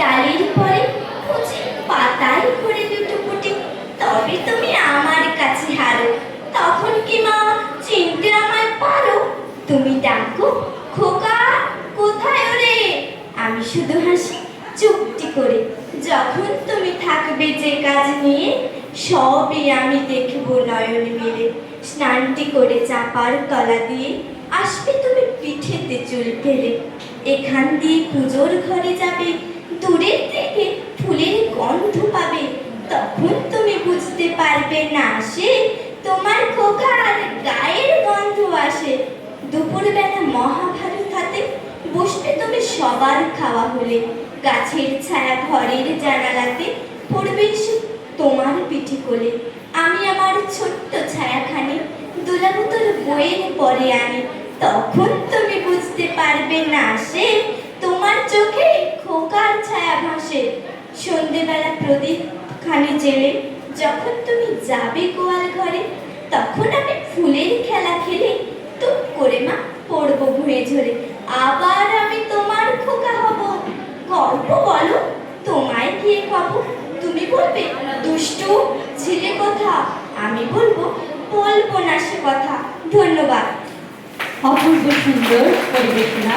ডালের পরে কুচি পাতায় করে দুটো ফুটে, তবে তুমি আমার কাছে হারো। তখন কি মা চিনতে আমায় পারো? তুমি ডাকো, খোকা কোথায় ওরে? আমি শুধু হাসি চুপটি করে। যখন তুমি থাকবে যে কাজ নিয়ে, সবই আমি দেখব নয়ন মেলে। স্নানটি করে চাপার তলা দিয়ে আসবে তুমি পিঠেতে চুল ফেলে। এখান দিয়ে পুজোর ঘরে যাবে, দূরের থেকে ফুলের গন্ধ পাবে। তখন তুমি বুঝতে পারবে না সে তোমার খোকার গায়ের গন্ধ আসে। দুপুরবেলা মহাভারত হাতে বসবে তুমি সবার খাওয়া হলে। গাছের ছায়া ঘরের জানালাতে পড়বে তোমার পিঠে কোলে। আমি আমার ছোট্ট ছায়াখানি দুলাবো তোর বইয়ের পরে আনি। তখন তুমি বুঝতে পারবে না সে তোমার চোখে খোকার ছায়া ভাসে। সন্ধেবেলা প্রদীপ খানি জেলে যখন তুমি যাবে গোয়াল ঘরে, তখন আমি ফুলের খেলা খেলে টুক করে মা পড়বো ভুঁয়ে ঝরে। আবার আমি তোমার খোকা হব। গল্প বলো, তোমায় গিয়ে খাব। তুমি বলবে দুষ্টু ছিলে কথা, আমি বলবো না সে কথা। ধন্যবাদ। অপূর্ব সুন্দর পরিবেশনা।